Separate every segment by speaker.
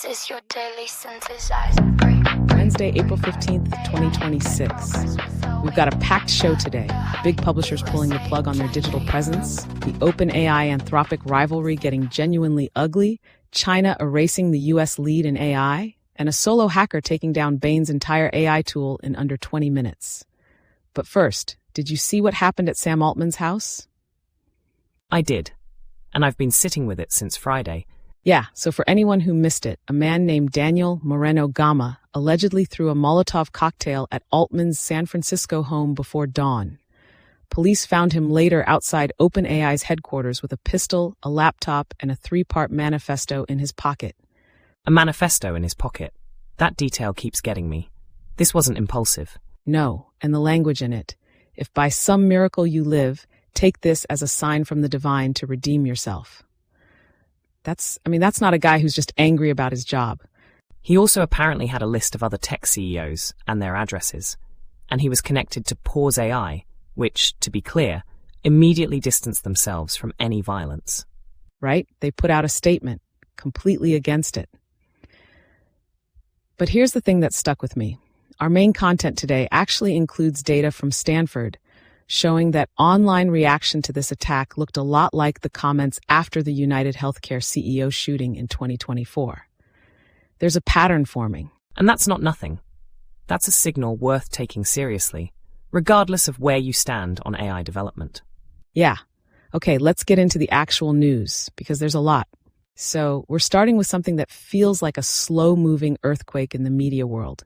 Speaker 1: This is your daily synthesizer break.
Speaker 2: Wednesday, April 15th, 2026. We've got a packed show today. Big publishers pulling the plug on their digital presence, the OpenAI Anthropic rivalry getting genuinely ugly, China erasing the US lead in AI, and a solo hacker taking down Bain's entire AI tool in under 20 minutes. But first, did you see what happened at Sam Altman's house?
Speaker 3: I did, and I've been sitting with it since Friday.
Speaker 2: Yeah, so for anyone who missed it, a man named Daniel Moreno Gama allegedly threw a Molotov cocktail at Altman's San Francisco home before dawn. Police found him later outside OpenAI's headquarters with a pistol, a laptop, and a 3-part manifesto in his pocket.
Speaker 3: A manifesto in his pocket. That detail keeps getting me. This wasn't impulsive.
Speaker 2: No, and the language in it. If by some miracle you live, take this as a sign from the divine to redeem yourself. That's not a guy who's just angry about his job.
Speaker 3: He also apparently had a list of other tech CEOs and their addresses, and he was connected to Pause AI, which, to be clear, immediately distanced themselves from any violence.
Speaker 2: Right? They put out a statement, completely against it. But here's the thing that stuck with me. Our main content today actually includes data from Stanford, showing that online reaction to this attack looked a lot like the comments after the United Healthcare CEO shooting in 2024. There's a pattern forming.
Speaker 3: And that's not nothing. That's a signal worth taking seriously, regardless of where you stand on AI development.
Speaker 2: Yeah. Okay, let's get into the actual news, because there's a lot. So we're starting with something that feels like a slow-moving earthquake in the media world.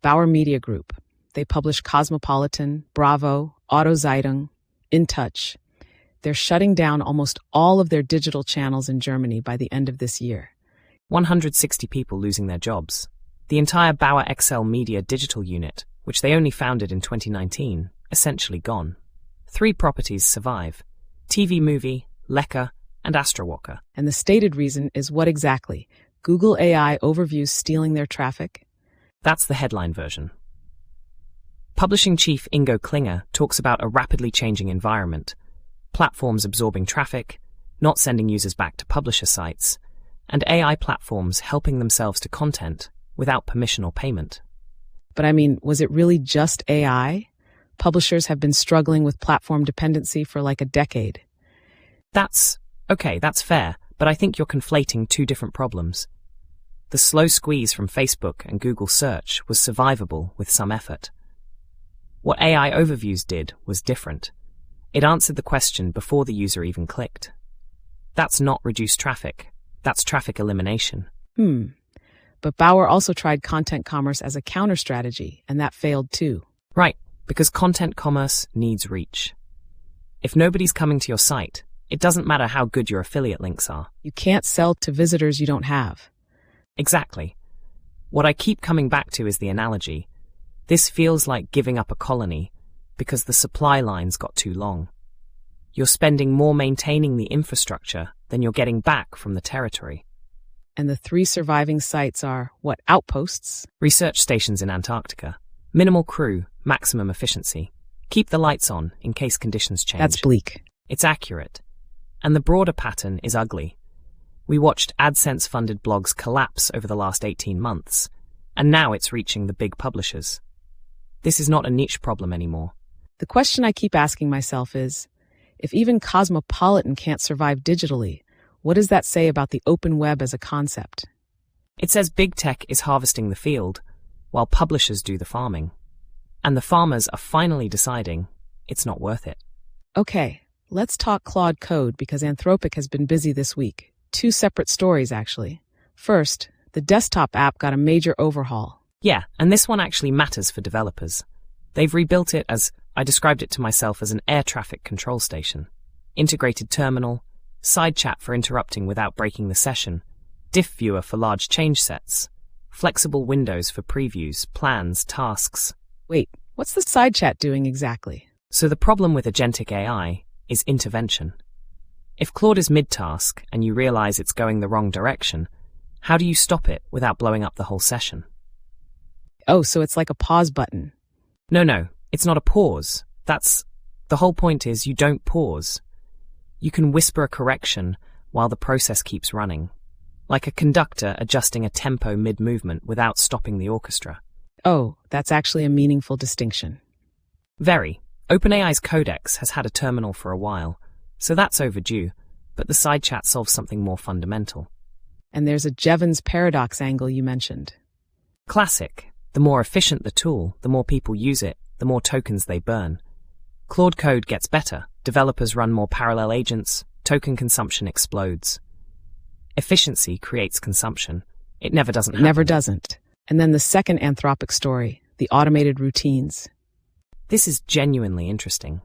Speaker 2: Bauer Media Group. They publish Cosmopolitan, Bravo, Autozeitung, In Touch. They're shutting down almost all of their digital channels in Germany by the end of this year.
Speaker 3: 160 people losing their jobs. The entire Bauer XL Media digital unit, which they only founded in 2019, essentially gone. 3 properties survive: TV Movie, Lecker, and Astrawalker.
Speaker 2: And the stated reason is what exactly? Google AI overviews stealing their traffic?
Speaker 3: That's the headline version. Publishing chief Ingo Klinger talks about a rapidly changing environment, platforms absorbing traffic, not sending users back to publisher sites, and AI platforms helping themselves to content without permission or payment.
Speaker 2: But was it really just AI? Publishers have been struggling with platform dependency for like a decade.
Speaker 3: That's fair, but I think you're conflating 2 different problems. The slow squeeze from Facebook and Google Search was survivable with some effort. What AI overviews did was different. It answered the question before the user even clicked. That's not reduced traffic. That's traffic elimination.
Speaker 2: But Bauer also tried content commerce as a counter strategy, and that failed too.
Speaker 3: Right, because content commerce needs reach. If nobody's coming to your site, it doesn't matter how good your affiliate links are.
Speaker 2: You can't sell to visitors you don't have.
Speaker 3: Exactly. What I keep coming back to is the analogy. This feels like giving up a colony because the supply lines got too long. You're spending more maintaining the infrastructure than you're getting back from the territory.
Speaker 2: And the 3 surviving sites are, outposts?
Speaker 3: Research stations in Antarctica. Minimal crew, maximum efficiency. Keep the lights on in case conditions change.
Speaker 2: That's bleak.
Speaker 3: It's accurate. And the broader pattern is ugly. We watched AdSense-funded blogs collapse over the last 18 months, and now it's reaching the big publishers. This is not a niche problem anymore.
Speaker 2: The question I keep asking myself is, if even Cosmopolitan can't survive digitally, what does that say about the open web as a concept?
Speaker 3: It says big tech is harvesting the field, while publishers do the farming. And the farmers are finally deciding it's not worth it.
Speaker 2: Okay, let's talk Claude Code because Anthropic has been busy this week. 2 separate stories, actually. First, the desktop app got a major overhaul.
Speaker 3: Yeah, and this one actually matters for developers. They've rebuilt it as, I described it to myself as an air traffic control station. Integrated terminal, side chat for interrupting without breaking the session, diff viewer for large change sets, flexible windows for previews, plans, tasks.
Speaker 2: Wait, what's the side chat doing exactly?
Speaker 3: So the problem with agentic AI is intervention. If Claude is mid-task and you realize it's going the wrong direction, how do you stop it without blowing up the whole session?
Speaker 2: Oh, so it's like a pause button.
Speaker 3: No, it's not a pause. The whole point is you don't pause. You can whisper a correction while the process keeps running. like a conductor adjusting a tempo mid-movement without stopping the orchestra.
Speaker 2: Oh, that's actually a meaningful distinction.
Speaker 3: Very. OpenAI's Codex has had a terminal for a while, so that's overdue, but the side chat solves something more fundamental.
Speaker 2: And there's a Jevons paradox angle you mentioned.
Speaker 3: Classic. The more efficient the tool, the more people use it, the more tokens they burn. Claude Code gets better, developers run more parallel agents, token consumption explodes. Efficiency creates consumption. It never doesn't happen.
Speaker 2: Never doesn't. And then the second Anthropic story, the automated routines.
Speaker 3: This is genuinely interesting.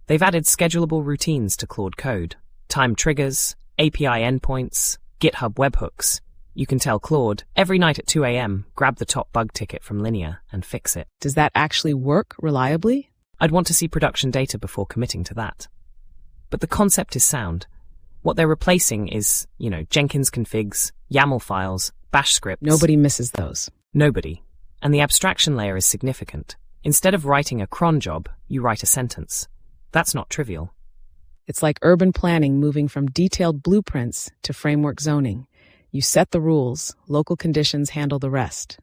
Speaker 3: They've added schedulable routines to Claude Code, time triggers, API endpoints, GitHub webhooks. You can tell Claude, every night at 2 a.m., grab the top bug ticket from Linear and fix it.
Speaker 2: Does that actually work reliably?
Speaker 3: I'd want to see production data before committing to that. But the concept is sound. What they're replacing is, Jenkins configs, YAML files, bash scripts.
Speaker 2: Nobody misses those.
Speaker 3: Nobody. And the abstraction layer is significant. Instead of writing a cron job, you write a sentence. That's not trivial.
Speaker 2: It's like urban planning moving from detailed blueprints to framework zoning. You set the rules, local conditions handle the rest.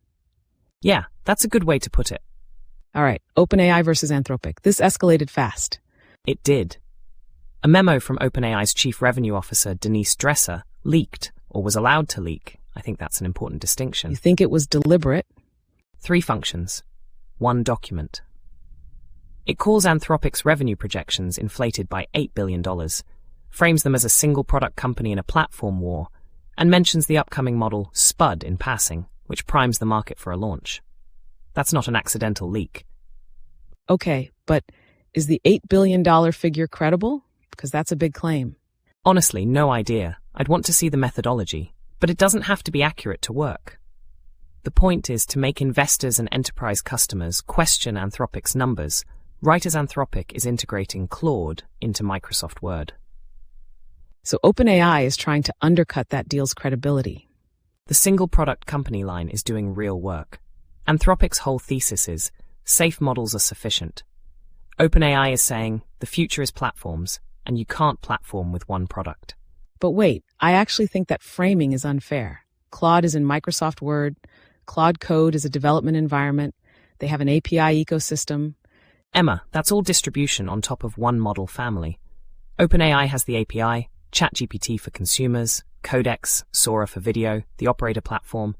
Speaker 3: Yeah, that's a good way to put it.
Speaker 2: All right, OpenAI versus Anthropic. This escalated fast.
Speaker 3: It did. A memo from OpenAI's chief revenue officer, Denise Dresser, leaked, or was allowed to leak. I think that's an important distinction.
Speaker 2: You think it was deliberate?
Speaker 3: 3 functions. 1 document. It calls Anthropic's revenue projections inflated by $8 billion, frames them as a single product company in a platform war, and mentions the upcoming model Spud in passing, which primes the market for a launch. That's not an accidental leak.
Speaker 2: Okay, but is the $8 billion figure credible? Because that's a big claim.
Speaker 3: Honestly, no idea. I'd want to see the methodology, but it doesn't have to be accurate to work. The point is to make investors and enterprise customers question Anthropic's numbers, right as Anthropic is integrating Claude into Microsoft Word.
Speaker 2: So OpenAI is trying to undercut that deal's credibility.
Speaker 3: The single product company line is doing real work. Anthropic's whole thesis is, safe models are sufficient. OpenAI is saying, the future is platforms, and you can't platform with one product.
Speaker 2: But wait, I actually think that framing is unfair. Claude is in Microsoft Word. Claude Code is a development environment. They have an API ecosystem.
Speaker 3: Emma, that's all distribution on top of one model family. OpenAI has the API, ChatGPT for consumers, Codex, Sora for video, the operator platform.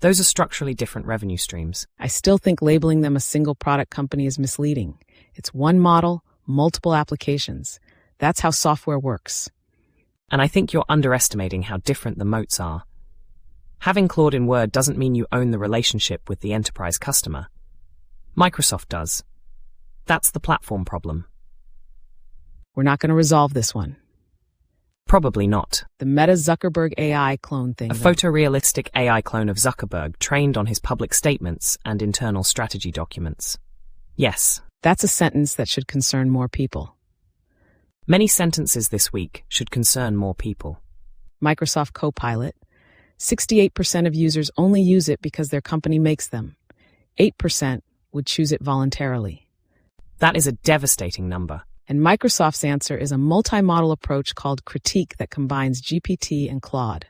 Speaker 3: Those are structurally different revenue streams.
Speaker 2: I still think labeling them a single product company is misleading. It's one model, multiple applications. That's how software works.
Speaker 3: And I think you're underestimating how different the moats are. Having Claude in Word doesn't mean you own the relationship with the enterprise customer. Microsoft does. That's the platform problem.
Speaker 2: We're not going to resolve this one.
Speaker 3: Probably not.
Speaker 2: The Meta Zuckerberg AI clone thing.
Speaker 3: A photorealistic AI clone of Zuckerberg trained on his public statements and internal strategy documents. Yes.
Speaker 2: That's a sentence that should concern more people.
Speaker 3: Many sentences this week should concern more people.
Speaker 2: Microsoft Copilot. 68% of users only use it because their company makes them. 8% would choose it voluntarily.
Speaker 3: That is a devastating number.
Speaker 2: And Microsoft's answer is a multi-model approach called Critique that combines GPT and Claude.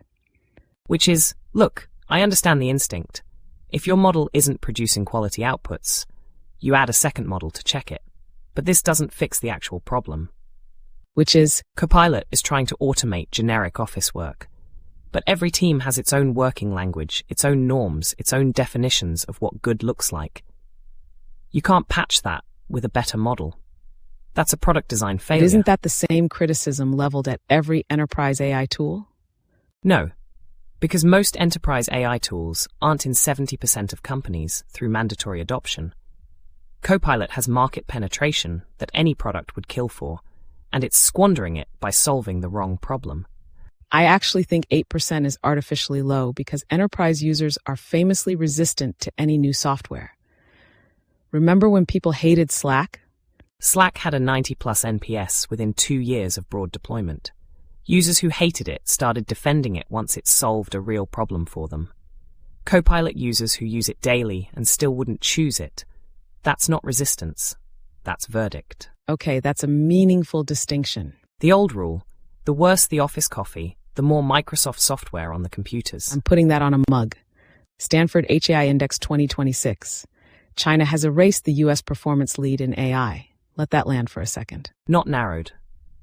Speaker 3: Which is, look, I understand the instinct. If your model isn't producing quality outputs, you add a second model to check it. But this doesn't fix the actual problem.
Speaker 2: Which is,
Speaker 3: Copilot is trying to automate generic office work. But every team has its own working language, its own norms, its own definitions of what good looks like. You can't patch that with a better model. That's a product design failure.
Speaker 2: But isn't that the same criticism leveled at every enterprise AI tool?
Speaker 3: No, because most enterprise AI tools aren't in 70% of companies through mandatory adoption. Copilot has market penetration that any product would kill for, and it's squandering it by solving the wrong problem.
Speaker 2: I actually think 8% is artificially low because enterprise users are famously resistant to any new software. Remember when people hated Slack?
Speaker 3: Slack had a 90-plus NPS within 2 years of broad deployment. Users who hated it started defending it once it solved a real problem for them. Copilot users who use it daily and still wouldn't choose it. That's not resistance. That's verdict.
Speaker 2: Okay, that's a meaningful distinction.
Speaker 3: The old rule, the worse the office coffee, the more Microsoft software on the computers.
Speaker 2: I'm putting that on a mug. Stanford HAI Index 2026. China has erased the U.S. performance lead in AI. Let that land for a second.
Speaker 3: Not narrowed.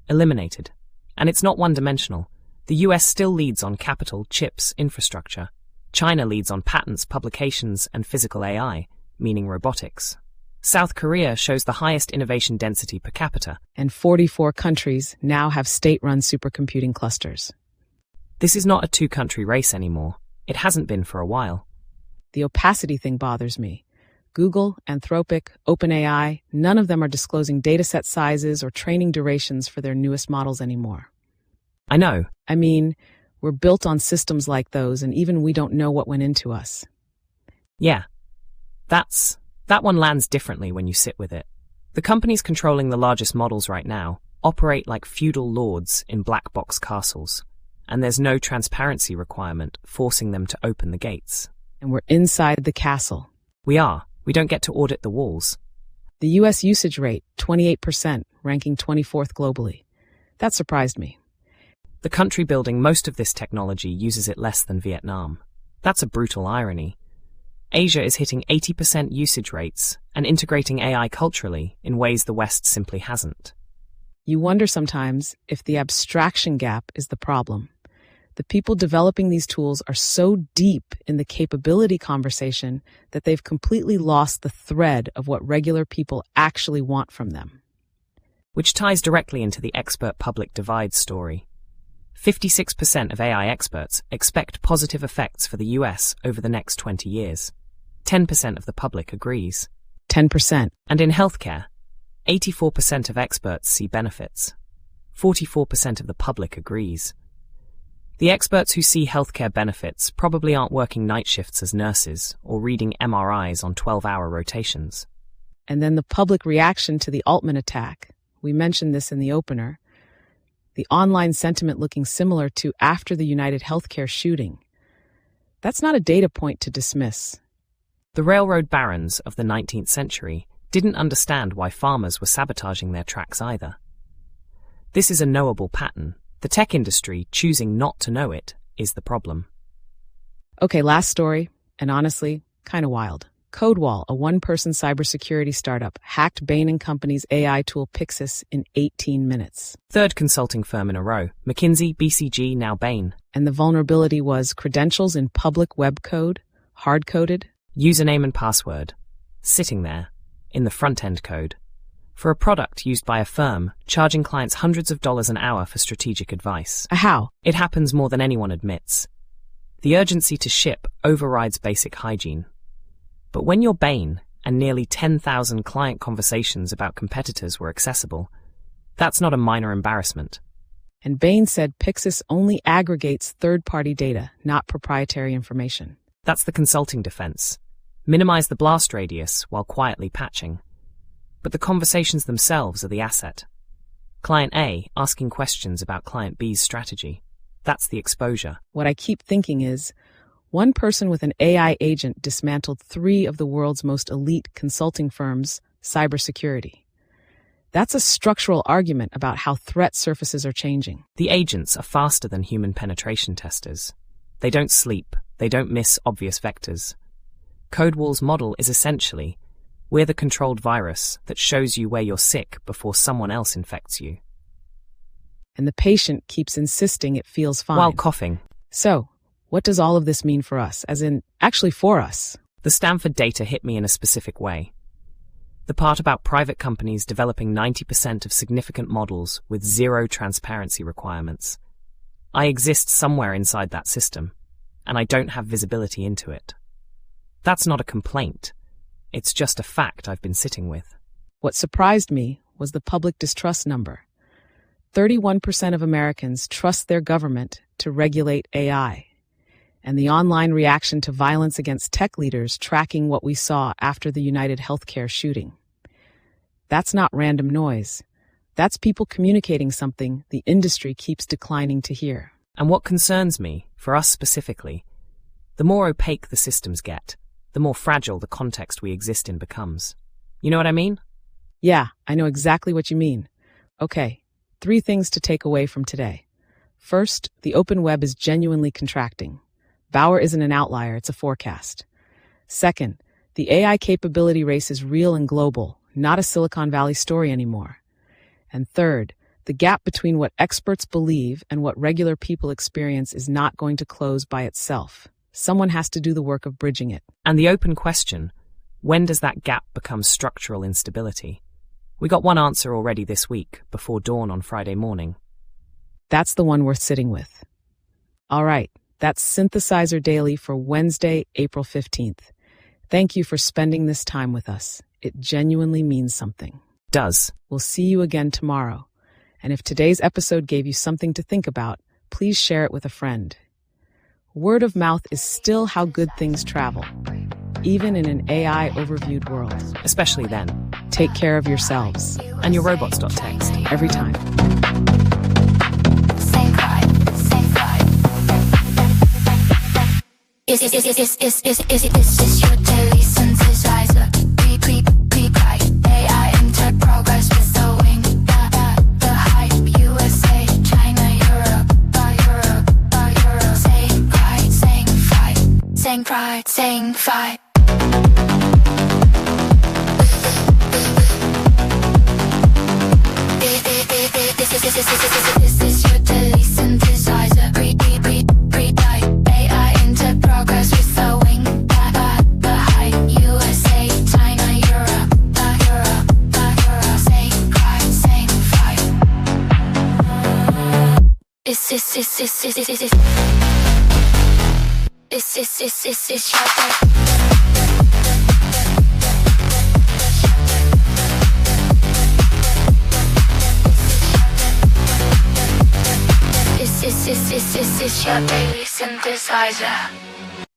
Speaker 3: Eliminated. And it's not one-dimensional. The US still leads on capital, chips, infrastructure. China leads on patents, publications, and physical AI, meaning robotics. South Korea shows the highest innovation density per capita.
Speaker 2: And 44 countries now have state-run supercomputing clusters.
Speaker 3: This is not a two-country race anymore. It hasn't been for a while.
Speaker 2: The opacity thing bothers me. Google, Anthropic, OpenAI, none of them are disclosing dataset sizes or training durations for their newest models anymore.
Speaker 3: I know.
Speaker 2: I mean, we're built on systems like those, and even we don't know what went into us.
Speaker 3: Yeah. That one lands differently when you sit with it. The companies controlling the largest models right now operate like feudal lords in black box castles, and there's no transparency requirement forcing them to open the gates.
Speaker 2: And we're inside the castle.
Speaker 3: We are. We don't get to audit the walls.
Speaker 2: The U.S. usage rate, 28%, ranking 24th globally. That surprised me.
Speaker 3: The country building most of this technology uses it less than Vietnam. That's a brutal irony. Asia is hitting 80% usage rates and integrating AI culturally in ways the West simply hasn't.
Speaker 2: You wonder sometimes if the abstraction gap is the problem. The people developing these tools are so deep in the capability conversation that they've completely lost the thread of what regular people actually want from them.
Speaker 3: Which ties directly into the expert-public divide story. 56% of AI experts expect positive effects for the US over the next 20 years. 10% of the public agrees.
Speaker 2: 10%.
Speaker 3: And in healthcare, 84% of experts see benefits. 44% of the public agrees. The experts who see healthcare benefits probably aren't working night shifts as nurses or reading MRIs on 12-hour rotations.
Speaker 2: And then the public reaction to the Altman attack. We mentioned this in the opener. The online sentiment looking similar to after the United Healthcare shooting. That's not a data point to dismiss.
Speaker 3: The railroad barons of the 19th century didn't understand why farmers were sabotaging their tracks either. This is a knowable pattern. The tech industry choosing not to know it is the problem.
Speaker 2: Okay, last story, and honestly, kind of wild. CodeWall, a one-person cybersecurity startup, hacked Bain & Company's AI tool Pixis in 18 minutes.
Speaker 3: Third consulting firm in a row. McKinsey, BCG, now Bain.
Speaker 2: And the vulnerability was credentials in public web code, hard-coded.
Speaker 3: Username and password. Sitting there, in the front-end code. For a product used by a firm, charging clients hundreds of dollars an hour for strategic advice.
Speaker 2: How?
Speaker 3: It happens more than anyone admits. The urgency to ship overrides basic hygiene. But when you're Bain and nearly 10,000 client conversations about competitors were accessible, that's not a minor embarrassment.
Speaker 2: And Bain said Pixis only aggregates third-party data, not proprietary information.
Speaker 3: That's the consulting defense. Minimize the blast radius while quietly patching. But the conversations themselves are the asset. Client A asking questions about Client B's strategy. That's the exposure.
Speaker 2: What I keep thinking is, one person with an AI agent dismantled 3 of the world's most elite consulting firms' cybersecurity. That's a structural argument about how threat surfaces are changing.
Speaker 3: The agents are faster than human penetration testers. They don't sleep. They don't miss obvious vectors. CodeWall's model is essentially, we're the controlled virus that shows you where you're sick before someone else infects you.
Speaker 2: And the patient keeps insisting it feels fine.
Speaker 3: While coughing.
Speaker 2: So, what does all of this mean for us, as in, actually for us?
Speaker 3: The Stanford data hit me in a specific way. The part about private companies developing 90% of significant models with zero transparency requirements. I exist somewhere inside that system, and I don't have visibility into it. That's not a complaint. It's just a fact I've been sitting with.
Speaker 2: What surprised me was the public distrust number. 31% of Americans trust their government to regulate AI. And the online reaction to violence against tech leaders tracking what we saw after the United Healthcare shooting. That's not random noise. That's people communicating something the industry keeps declining to hear.
Speaker 3: And what concerns me, for us specifically, the more opaque the systems get, the more fragile the context we exist in becomes. You know what I mean?
Speaker 2: Yeah, I know exactly what you mean. Okay, 3 things to take away from today. First, the open web is genuinely contracting. Bauer isn't an outlier, it's a forecast. Second, the AI capability race is real and global, not a Silicon Valley story anymore. And third, the gap between what experts believe and what regular people experience is not going to close by itself. Someone has to do the work of bridging it.
Speaker 3: And the open question, when does that gap become structural instability? We got one answer already this week, before dawn on Friday morning.
Speaker 2: That's the one worth sitting with. All right, that's Synthesizer Daily for Wednesday, April 15th. Thank you for spending this time with us. It genuinely means something.
Speaker 3: Does.
Speaker 2: We'll see you again tomorrow. And if today's episode gave you something to think about, please share it with a friend. Word of mouth is still how good things travel, even in an AI overviewed world.
Speaker 3: Especially then.
Speaker 2: Take care of yourselves.
Speaker 3: And your robots.txt.
Speaker 2: Every time.
Speaker 1: Same vibe, same vibe. Is your daily synthesizer? Pre-guide. AI enter progress with the wing. The hype. USA, China, Europe. Same pride, same fight. Same pride, same fight. This is your daily synthesizer. Pre-guide. AI enter progress with the wing. The hype. USA, China, Europe. Same pride, same fight. Is your daily. This is your daily synthesizer.